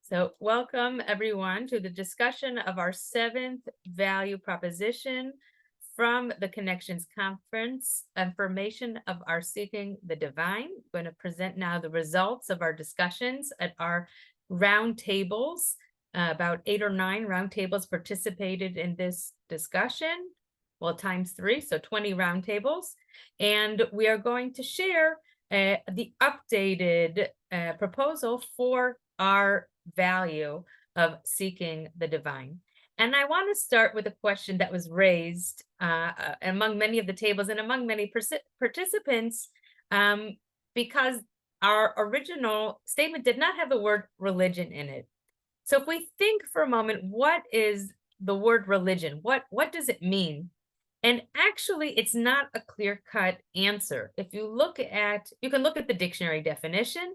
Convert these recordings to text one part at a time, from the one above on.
So welcome everyone to the discussion of our 7th value proposition from the Connections Conference, Affirmation of Our Seeking the Divine. I'm going to present now the results of our discussions at our roundtables. About 8 or 9 roundtables participated in this discussion. Well, times 3, so 20 roundtables. And we are going to share the updated proposal for our value of seeking the divine. And I want to start with a question that was raised among many of the tables and among many participants, because our original statement did not have the word religion in it. So if we think for a moment, what is the word religion? What does it mean? And actually, it's not a clear-cut answer. If you look at, you can look at the dictionary definition,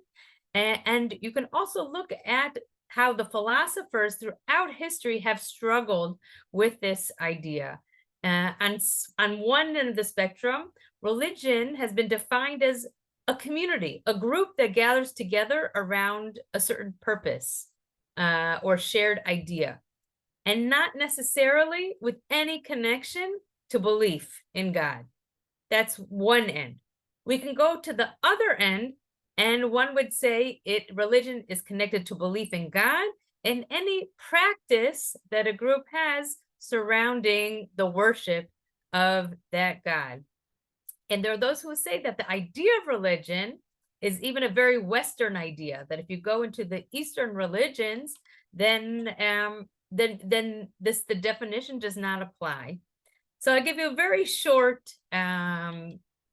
and you can also look at how the philosophers throughout history have struggled with this idea. On one end of the spectrum, religion has been defined as a community, a group that gathers together around a certain purpose or shared idea, and not necessarily with any connection to belief in God. That's one end. We can go to the other end, and one would say religion is connected to belief in God and any practice that a group has surrounding the worship of that God. And there are those who say that the idea of religion is even a very Western idea, that if you go into the Eastern religions, then the definition does not apply. So I'll give you a very short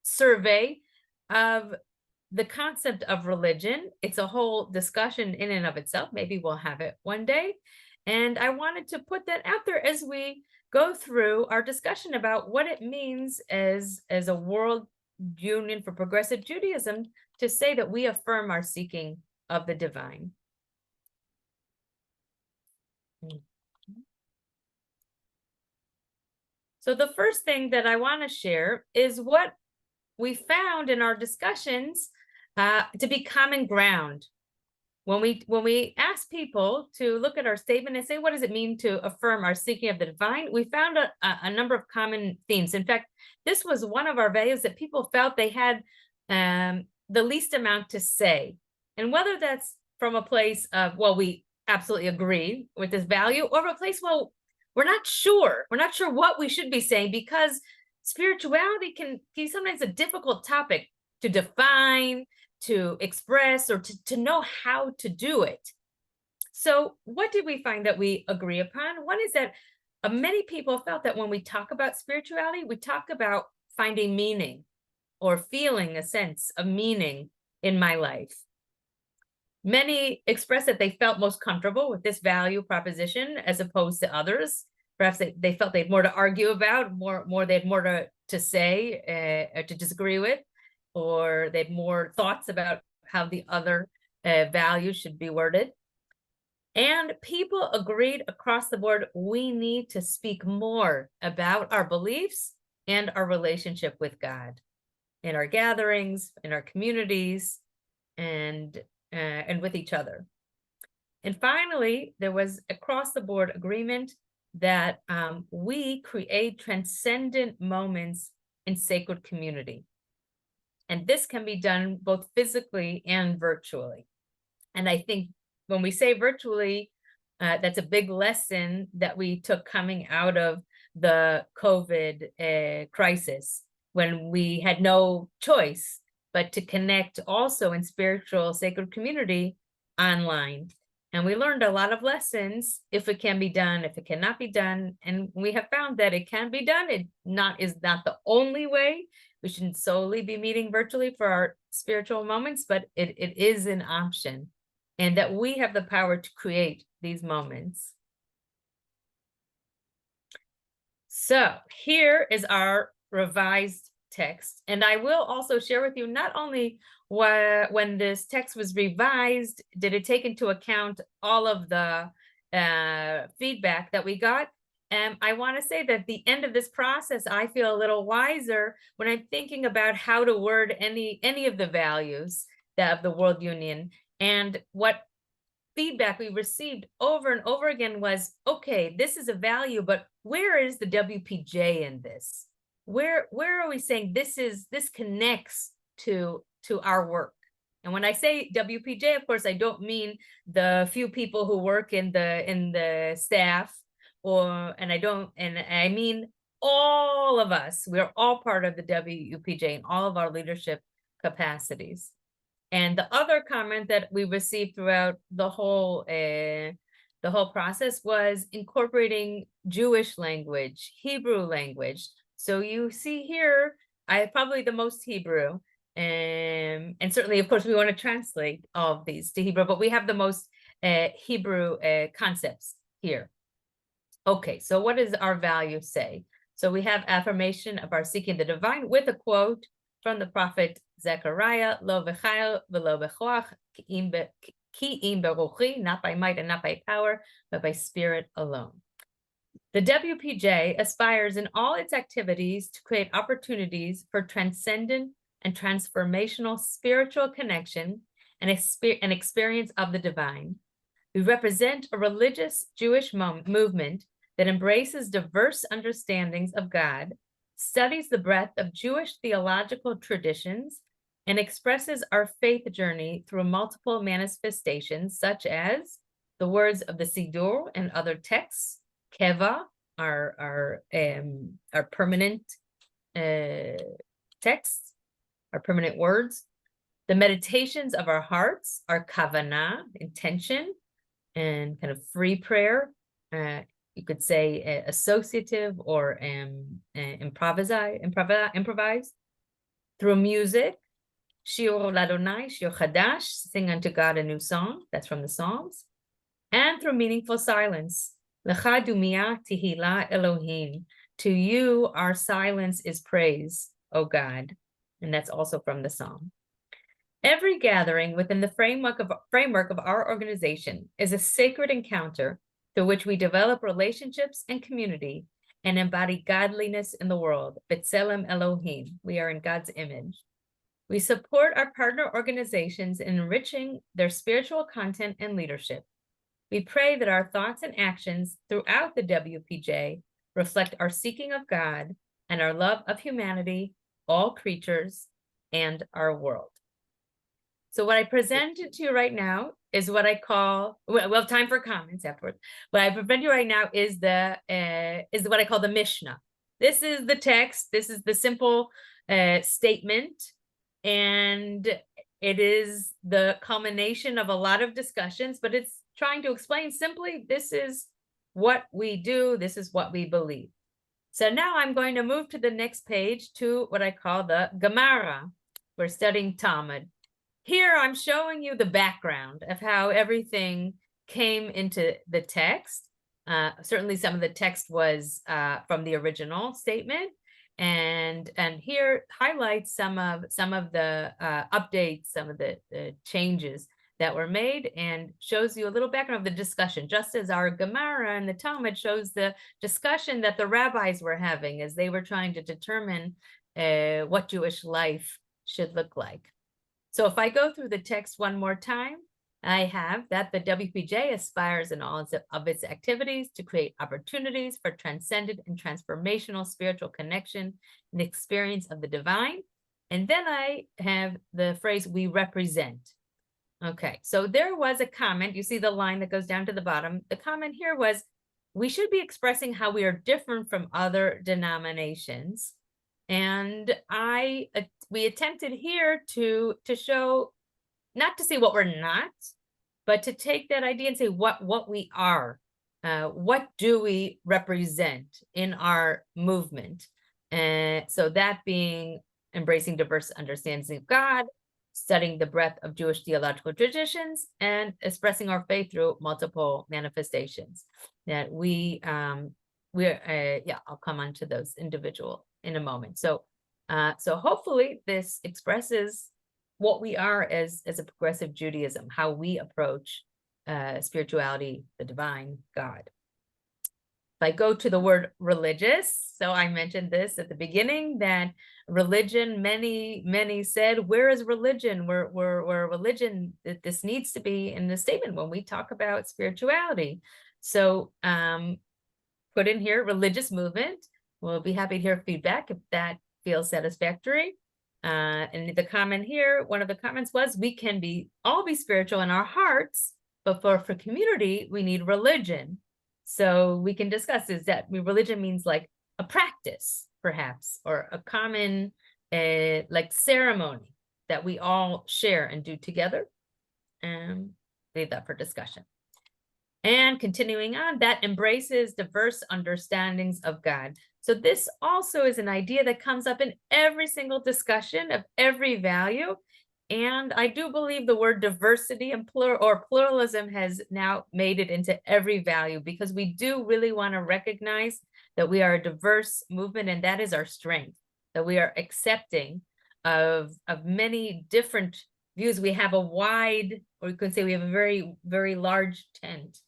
survey of the concept of religion. It's a whole discussion in and of itself. Maybe we'll have it one day. And I wanted to put that out there as we go through our discussion about what it means as a world union for progressive Judaism to say that we affirm our seeking of the divine. So the first thing that I want to share is what we found in our discussions to be common ground. When we ask people to look at our statement and say, what does it mean to affirm our seeking of the divine? We found a number of common themes. In fact, this was one of our values that people felt they had the least amount to say. And whether that's from a place of, well, we absolutely agree with this value, or a place, well, we're not sure what we should be saying, because spirituality can be sometimes a difficult topic to define, to express, or to know how to do it. So what did we find that we agree upon? One is that many people felt that when we talk about spirituality, we talk about finding meaning or feeling a sense of meaning in my life. Many expressed that they felt most comfortable with this value proposition as opposed to others. Perhaps they felt they had more to argue about, they had more to say or to disagree with, or they had more thoughts about how the other values should be worded. And people agreed across the board, we need to speak more about our beliefs and our relationship with God in our gatherings, in our communities, and with each other. And finally, there was across the board agreement that we create transcendent moments in sacred community. And this can be done both physically and virtually. And I think when we say virtually, that's a big lesson that we took coming out of the COVID crisis, when we had no choice but to connect also in spiritual sacred community online. And we learned a lot of lessons, if it can be done, if it cannot be done. And we have found that it can be done. It is not the only way. We shouldn't solely be meeting virtually for our spiritual moments, but it is an option, and that we have the power to create these moments. So here is our revised text. And I will also share with you not only when this text was revised, did it take into account all of the feedback that we got. I want to say that at the end of this process, I feel a little wiser when I'm thinking about how to word any of the values of the World Union, and what feedback we received over and over again was, okay, this is a value, but where is the WPJ in this? Where are we saying this connects to our work? And when I say WPJ, of course, I don't mean the few people who work in the staff, and I mean all of us. We're all part of the WUPJ in all of our leadership capacities. And the other comment that we received throughout the whole process was incorporating Jewish language, Hebrew language. So you see here, I have probably the most Hebrew, and certainly, of course, we want to translate all of these to Hebrew, but we have the most Hebrew concepts here. Okay, so what does our value say? So we have affirmation of our seeking the divine with a quote from the prophet Zechariah, Lo v'chayil v'lo b'choach, ki im beruchi, not by might and not by power, but by spirit alone. The WPJ aspires in all its activities to create opportunities for transcendent and transformational spiritual connection and an experience of the divine. We represent a religious Jewish movement that embraces diverse understandings of God, studies the breadth of Jewish theological traditions, and expresses our faith journey through multiple manifestations, such as the words of the Siddur and other texts, Keva, our permanent texts, our permanent words, the meditations of our hearts, our kavanah, intention, and kind of free prayer. You could say associative or improvise. Through music, Shiur Ladonai, Shiur Chadash, sing unto God a new song, that's from the Psalms. And through meaningful silence, Lecha dumia tihila Elohim, to you our silence is praise, O God. And that's also from the Psalm. Every gathering within the framework of our organization is a sacred encounter through which we develop relationships and community and embody godliness in the world. B'Tselem Elohim, we are in God's image. We support our partner organizations in enriching their spiritual content and leadership. We pray that our thoughts and actions throughout the WPJ reflect our seeking of God and our love of humanity, all creatures, and our world. So what I presented to you right now is what I call, we'll have time for comments afterwards. What I present you right now is what I call the Mishnah. This is the text. This is the simple statement, and it is the culmination of a lot of discussions, but it's trying to explain simply, this is what we do, this is what we believe. So now I'm going to move to the next page to what I call the Gemara. We're studying Talmud. Here I'm showing you the background of how everything came into the text. Certainly some of the text was from the original statement, and here highlights some of the updates, some of the changes that were made, and shows you a little background of the discussion, just as our Gemara and the Talmud shows the discussion that the rabbis were having as they were trying to determine what Jewish life should look like. So if I go through the text one more time, I have that the WPJ aspires in all of its activities to create opportunities for transcendent and transformational spiritual connection and experience of the divine. And then I have the phrase, we represent. Okay, so there was a comment. You see the line that goes down to the bottom. The comment here was, we should be expressing how we are different from other denominations. And we attempted here to show, not to say what we're not, but to take that idea and say what we are. What do we represent in our movement? So that being embracing diverse understandings of God, studying the breadth of Jewish theological traditions, and expressing our faith through multiple manifestations. That I'll come on to those individual in a moment. So hopefully this expresses what we are as a progressive Judaism, how we approach spirituality, the divine, God. If I go to the word religious, so I mentioned this at the beginning, that religion, many said, where is religion? Where religion, this needs to be in the statement when we talk about spirituality. So put in here religious movement. We'll be happy to hear feedback if that feels satisfactory. And the comment here, one of the comments was, we can all be spiritual in our hearts, but for community, we need religion. So we can discuss, is that religion means like a practice, perhaps, or a common like ceremony that we all share and do together. And leave that for discussion. And continuing on, that embraces diverse understandings of God. So this also is an idea that comes up in every single discussion of every value. And I do believe the word diversity and pluralism has now made it into every value, because we do really want to recognize that we are a diverse movement, and that is our strength, that we are accepting of many different views. We have a wide, or you could say we have a very, very large tent,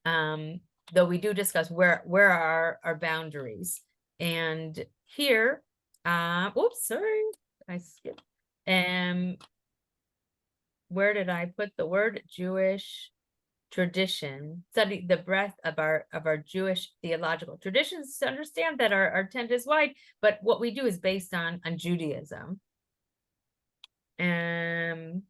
though we do discuss where are our boundaries. And here, oops, sorry, I skipped. Where did I put the word? Jewish tradition. Study the breadth of our Jewish theological traditions to understand that our tent is wide, but what we do is based on Judaism. And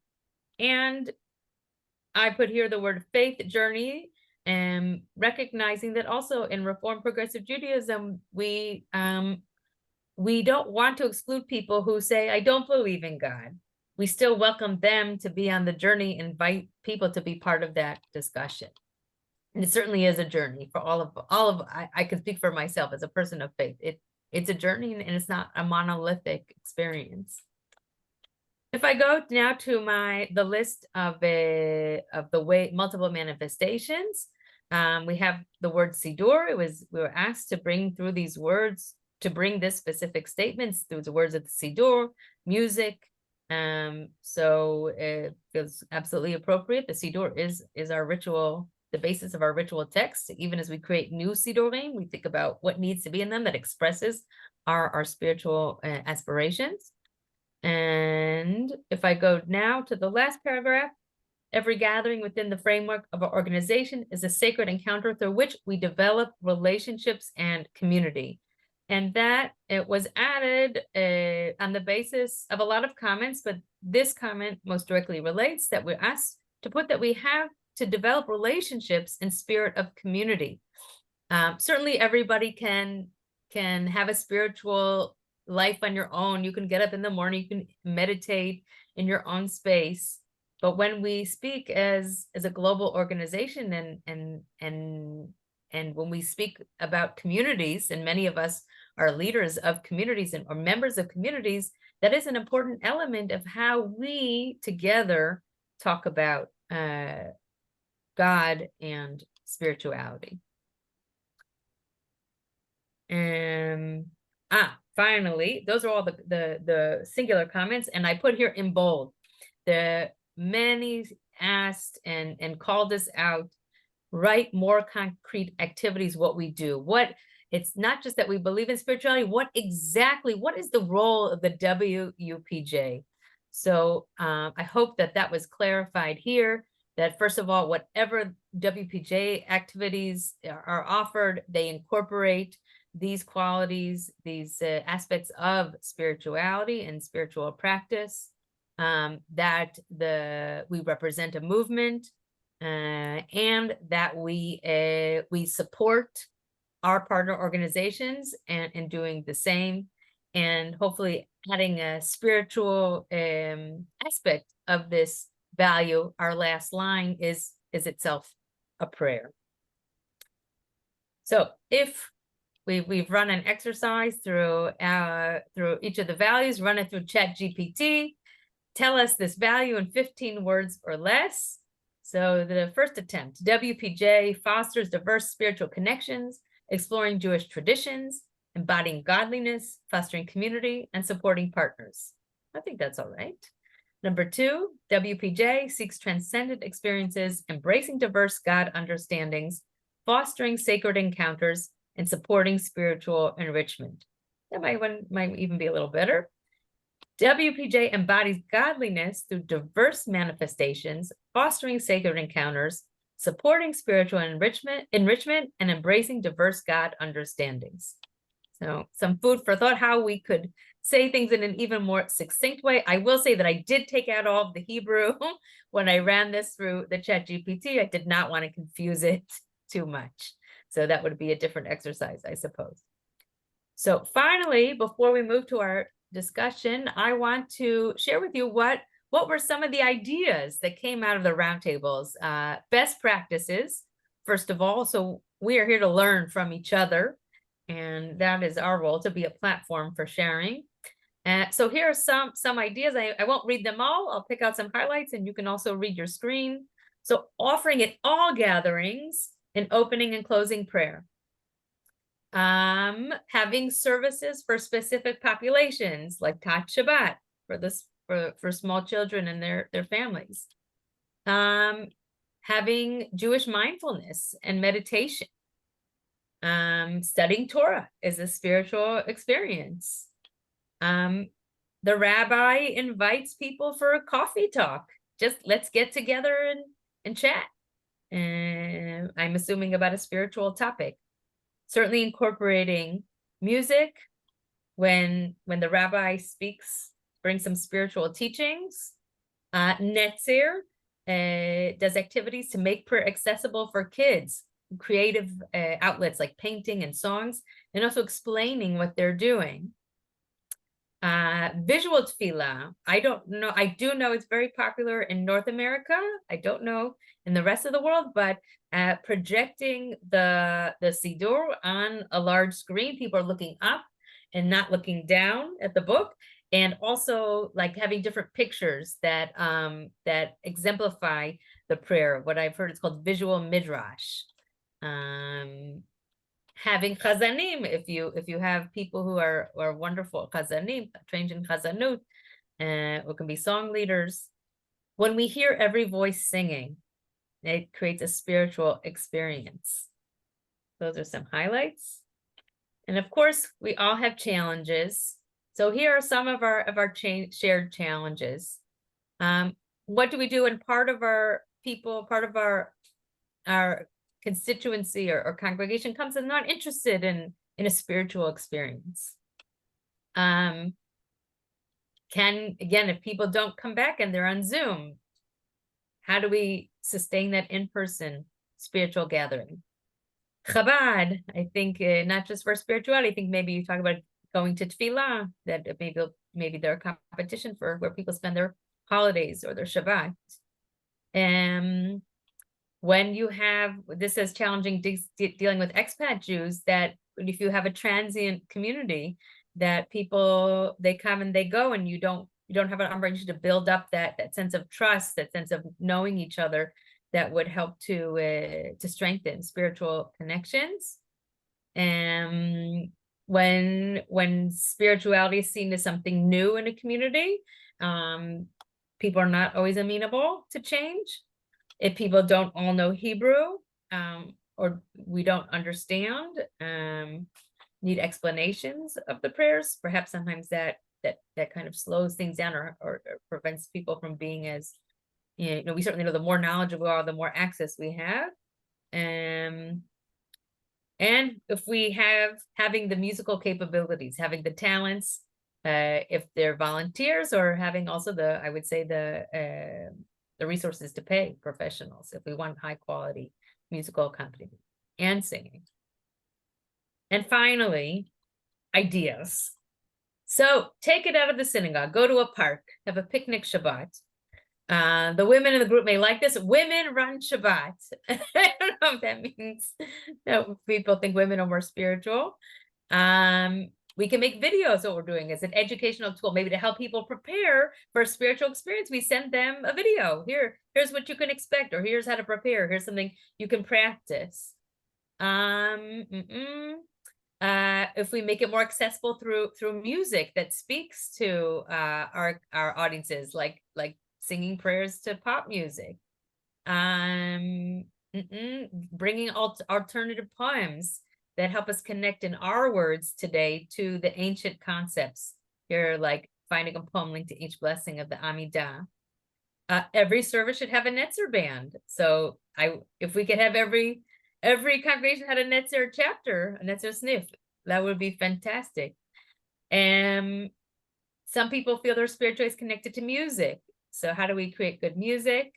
I put here the word faith journey, and recognizing that also in Reform Progressive Judaism, we don't want to exclude people who say, I don't believe in God. We still welcome them to be on the journey, invite people to be part of that discussion. And it certainly is a journey for all of I can speak for myself as a person of faith. It's a journey, and it's not a monolithic experience. If I go now to the list of the multiple manifestations, we have the word Siddur. We were asked to bring through these words, to bring this specific statements through the words of the Siddur, music. So it feels absolutely appropriate. The Siddur is our ritual, the basis of our ritual text. Even as we create new Siddurim, we think about what needs to be in them that expresses our spiritual aspirations. And if I go now to the last paragraph, every gathering within the framework of our organization is a sacred encounter through which we develop relationships and community. And that it was added on the basis of a lot of comments, but this comment most directly relates that we're asked to put that we have to develop relationships in spirit of community. Certainly everybody can have a spiritual life on your own. You can get up in the morning, you can meditate in your own space. But when we speak as a global organization, and when we speak about communities, and many of us are leaders of communities or members of communities, that is an important element of how we together talk about God and spirituality. Finally, those are all the singular comments, and I put here in bold. The many asked and called us out, write more concrete activities, what we do. It's not just that we believe in spirituality, what is the role of the WUPJ? So I hope that was clarified here, that first of all, whatever WPJ activities are offered, they incorporate these qualities, these aspects of spirituality and spiritual practice, that we represent a movement, and that we support our partner organizations and doing the same, and hopefully adding a spiritual aspect of this value. Our last line is itself a prayer. So if we've run an exercise through each of the values, run it through ChatGPT, tell us this value in 15 words or less. So the first attempt, WPJ fosters diverse spiritual connections, exploring Jewish traditions, embodying godliness, fostering community, and supporting partners. I think that's all right. Number 2, WPJ seeks transcendent experiences, embracing diverse God understandings, fostering sacred encounters, and supporting spiritual enrichment. That might even be a little better. WPJ embodies godliness through diverse manifestations, fostering sacred encounters, supporting spiritual enrichment, and embracing diverse God understandings. So some food for thought, how we could say things in an even more succinct way. I will say that I did take out all of the Hebrew when I ran this through the ChatGPT. I did not want to confuse it too much. So that would be a different exercise, I suppose. So finally, before we move to our discussion, I want to share with you what were some of the ideas that came out of the roundtables. Best practices, first of all. So we are here to learn from each other, and that is our role, to be a platform for sharing. So here are some ideas. I won't read them all. I'll pick out some highlights, and you can also read your screen. So offering at all gatherings an opening and closing prayer. Having services for specific populations, like Tat Shabbat for small children and their families. Having Jewish mindfulness and meditation. Studying Torah is a spiritual experience. The rabbi invites people for a coffee talk. Just let's get together and chat. And I'm assuming about a spiritual topic. Certainly incorporating music when the rabbi speaks, brings some spiritual teachings. Netzer does activities to make prayer accessible for kids, creative outlets like painting and songs, and also explaining what they're doing. Visual tefillah, I don't know. I do know it's very popular in North America. I don't know in the rest of the world, but projecting the Siddur on a large screen, people are looking up and not looking down at the book, and also like having different pictures that that exemplify the prayer. What I've heard is called visual midrash. Having chazanim, if you have people who are wonderful chazanim, trained in chazanut, who can be song leaders. When we hear every voice singing, it creates a spiritual experience. Those are some highlights. And of course, we all have challenges. So here are some of our shared challenges. What do we do when part of our people, part of our constituency or congregation comes and not interested in a spiritual experience? Again, if people don't come back and they're on Zoom, how do we sustain that in-person spiritual gathering? Chabad, I think not just for spirituality, I think maybe you talk about going to tefillah, that maybe they're a competition for where people spend their holidays or their Shabbat. When you have, this is challenging dealing with expat Jews, that if you have a transient community, that people, they come and they go, and you don't have an opportunity to build up that sense of trust, that sense of knowing each other, that would help to strengthen spiritual connections. And when spirituality is seen as something new in a community, people are not always amenable to change. If people don't all know Hebrew, or we don't understand, need explanations of the prayers, perhaps sometimes that kind of slows things down or prevents people from being as, we certainly know the more knowledgeable we are, the more access we have. And if we having the musical capabilities, having the talents, if they're volunteers, or having also I would say the resources to pay professionals if we want high quality musical accompaniment and singing. And finally, ideas. So take it out of the synagogue, go to a park, have a picnic Shabbat. The women in the group may like this. Women run Shabbat. I don't know if that means that people think women are more spiritual. We can make videos. What we're doing is an educational tool, maybe to help people prepare for a spiritual experience. We send them a video. Here's what you can expect, or here's how to prepare. Here's something you can practice. If we make it more accessible through music that speaks to our audiences, like singing prayers to pop music, bringing alternative poems that help us connect in our words today to the ancient concepts here, like finding a poem linked to each blessing of the Amidah. Every service should have a Netzer band. So if we could have every congregation had a Netzer chapter, a Netzer sniff, that would be fantastic. And some people feel their spiritual is connected to music. So how do we create good music?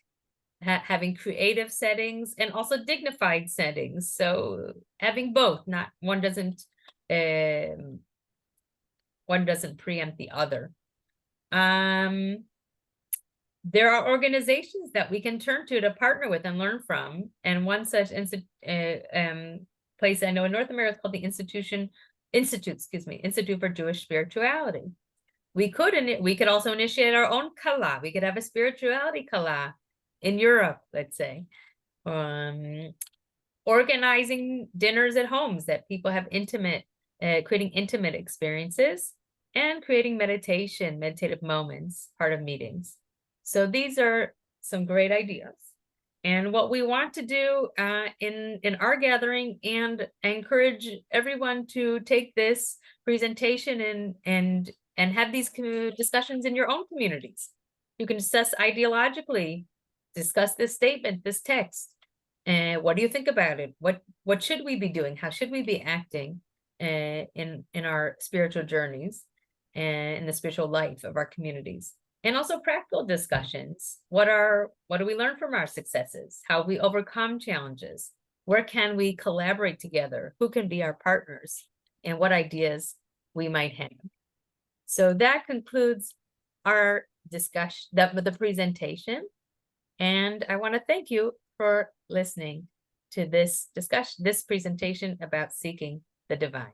Having creative settings and also dignified settings. So having both, not one doesn't preempt the other. There are organizations that we can turn to partner with and learn from. And one such place I know in North America is called the Institute for Jewish Spirituality. We could also initiate our own kala. We could have a spirituality kala in Europe, let's say. Organizing dinners at homes that people have creating intimate experiences, and creating meditative moments, part of meetings. So these are some great ideas. And what we want to do in our gathering, and encourage everyone to take this presentation and have these discussions in your own communities. You can discuss ideologically, discuss this statement, this text. And what do you think about it? What should we be doing? How should we be acting in our spiritual journeys and in the spiritual life of our communities? And also practical discussions. What do we learn from our successes? How we overcome challenges? Where can we collaborate together? Who can be our partners? And what ideas we might have. So that concludes our discussion, the presentation. And I want to thank you for listening to this discussion, this presentation about seeking the divine.